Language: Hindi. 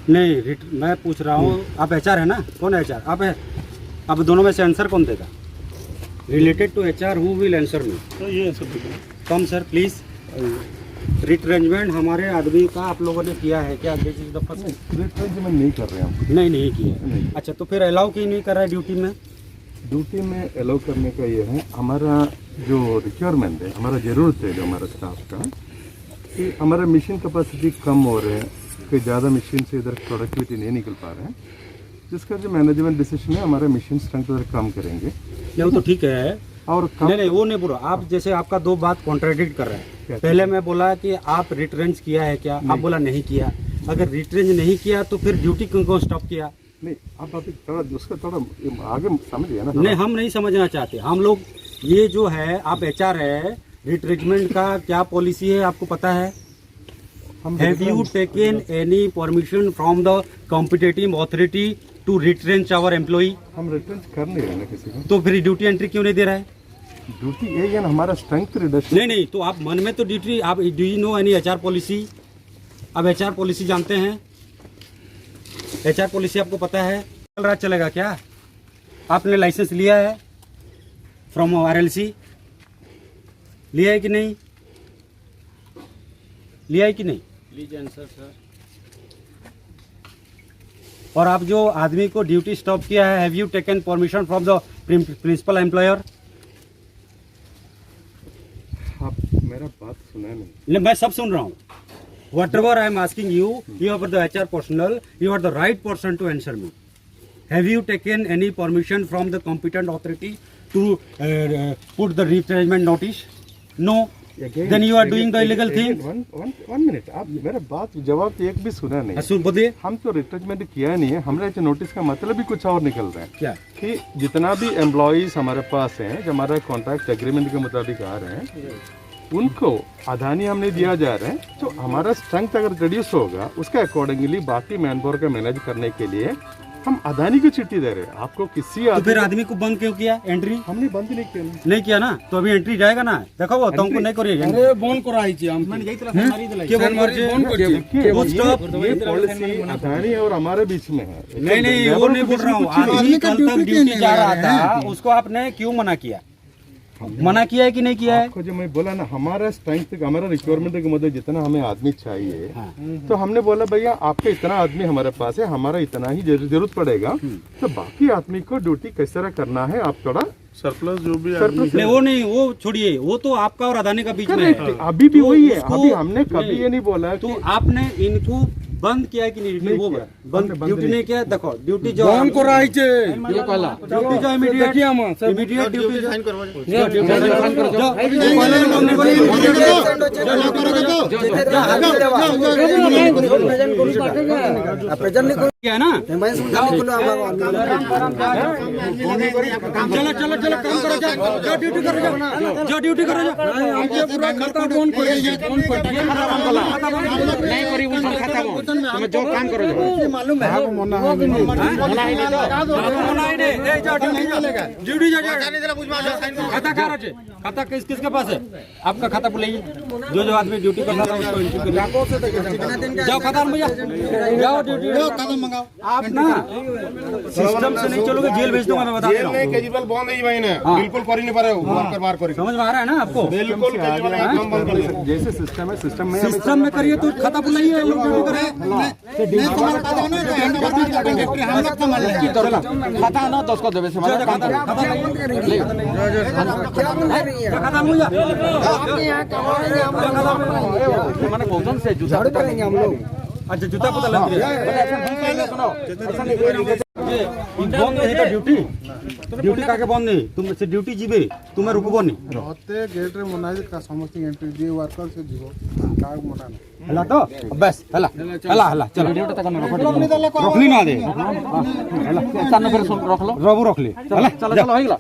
नहीं, मैं पूछ रहा हूँ, आप एचआर है ना? कौन है एचआर? आप है। अब दोनों में से आंसर कौन देगा? Related to HR who will answer me? ये answer come sir please. Retrenchment हमारे आदमी का आप लोगों ने किया है क्या? रिट्रेंचमेंट नहीं कर रहे हम। नहीं किया। अच्छा, तो फिर अलाउ क्यों नहीं कर रहा है ड्यूटी में? ड्यूटी में अलाउ करने का ये है, हमारा जो रिक्वायरमेंट है, हमारा ज़रूरत है जो हमारा स्टाफ का, कि हमारा मशीन कैपेसिटी कम हो रहे हैं, कि ज़्यादा मशीन से इधर प्रोडक्टिविटी नहीं निकल पा रहे हैं, जिसका जो मैनेजमेंट डिसीजन है हमारा मशीन स्ट्रेंथ इधर कम करेंगे। नहीं, वो तो ठीक है, और नहीं वो नहीं बोलो आप। जैसे आपका दो बात कॉन्ट्राडिक्ट कर रहे हैं। पहले मैं बोला कि आप रिट्रेंच किया है क्या? आप बोला नहीं किया। अगर रिट्रेंच नहीं किया तो फिर ड्यूटी क्यों स्टॉप किया? नहीं, आप अभी थोड़ा उसका थोड़ा आगे समझिए ना। नहीं, हम नहीं समझना चाहते हम लोग। ये जो है आप एचआर है, रिट्रेंचमेंट का क्या पॉलिसी है आपको पता है? Have you taken any permission from the competitive authority to retrench our employee? हम रिट्रेंच कर नहीं रहे ना किसी को। तो फिर ड्यूटी एंट्री क्यों नहीं दे रहा है? ड्यूटी ये है ना, हमारा स्ट्रेंथ रिडक्शन। नहीं, तो आप मन में तो ड्यूटी आप do you know any HR policy? अब एचआर पॉलिसी जानते हैं? एचआर पॉलिसी आपको पता है? कल रात चलेगा क्या? आपने लाइसेंस लिया है फ्रॉम आरएलसी? लिया है कि नहीं? लिया है कि नहीं? लीजिए आंसर सर। और आप जो आदमी को ड्यूटी स्टॉप किया है, have you taken permission from the principal employer? आप मेरा बात सुना नहीं, मैं सब सुन रहा हूँ। Whatever I am asking you, you are the HR personnel, you are the right person to answer me. Have you taken any permission from the competent authority to put the retrenchment notice? No. Then you are doing the illegal thing. One minute, आप मेरा बात जवाब एक भी सुना नहीं। सुन बोलिए। हम तो रिट्रेंचमेंट किया नहीं है, हमारे नोटिस का मतलब ही कुछ और निकल रहा है। क्या? कि जितना भी एम्प्लॉइज हमारे पास हैं, जो हमारा कॉन्ट्रैक्ट एग्रीमेंट के मुताबिक आ रहे हैं, उनको अदानी हमने दिया जा रहा है। तो हमारा स्ट्रेंथ अगर रिड्यूस होगा, उसके अकॉर्डिंगली बाकी मैन पावर का मैनेज करने के लिए हम अदानी को चिट्ठी दे रहे हैं। आपको किसी तो फिर आदमी को बंद क्यों किया एंट्री? हमने बंद नहीं किया। नहीं किया ना, तो अभी एंट्री जाएगा ना। देखो वो तुमको नहीं करिएगा। अरे बंद कराई छी हम। क्यों बंद ये पॉलिसी अदानी और हमारे बीच में है। नहीं, वो नहीं बोल रहा हूँ। आदमी कल तक ड्यूटी जा रहा था, उसको आपने क्यों मना किया? मना किया है कि नहीं किया है? आपको जो मैं बोला ना, हमारा स्ट्रेंथ, हमारा रिक्वायरमेंट के मुद्दे जितना हमें आदमी चाहिए, तो हमने बोला भैया आपके इतना आदमी हमारे पास है, हमारा इतना ही जरूरत पड़ेगा, तो बाकी आदमी को ड्यूटी किस तरह करना है आप थोड़ा सरप्लस जो भी नहीं, वो नहीं, वो छोड़िए, वो तो आपका और अदानी का बीच में है। अभी भी वही है। अभी हमने कभी ये नहीं बोला। तो आपने इनको बंद किया कि नहीं? वो बंद ड्यूटी नहीं किया। देखो ड्यूटी जो बंद कराई छे ये कहला ड्यूटी जो इमीडिएट ड्यूटी साइन करवा क्या ना। चलो काम करो, जाओ ड्यूटी करो, जाओ ड्यूटी करो, जाओ पूरा खाता बंद कर नहीं करी उन खाता बंद। तुम जो काम करो मालूम है मना है जाओ ड्यूटी जाओ। खाता कहाँ रखे? खाता किसके पास है? आपका खाता बुलाइए। जो आदमी ड्यूटी करता था उसको जाओ खाता भैया, जाओ ड्यूटी मंगाओ। आप ना सिस्टम से नहीं चलोगे, जेल भेज दूंगा मैं, बता रहा हूँ। केजरीवाल बंद नहीं भाई ने बिल्कुल कर ही नहीं पा रहे, वर्कर बाहर करें। समझ में आ रहा है ना आपको? बिल्कुल केजरीवाल एकदम बंद कर दिया। जैसे सिस्टम में करिए तो खाता बुलाइए, लोग ड्यूटी करें। खाता ना 10 को देवे से हमारा काम खाता माने भोजन से जूता करेंगे हम लोग। अच्छा जूता पता लग गया। ड्यूटी काके बंद नहीं? तुम से ड्यूटी जीवे, तुम्हें रुकबो नहीं। रहते गेट रे मना का समस्त एंट्री दिए वर्कर से जीवो का मना नहीं हला तो बस हला चलो ड्यूटी तक रखली ना दे हला सामने फिर रख लो रबू रख ले। चलो हो गया जा।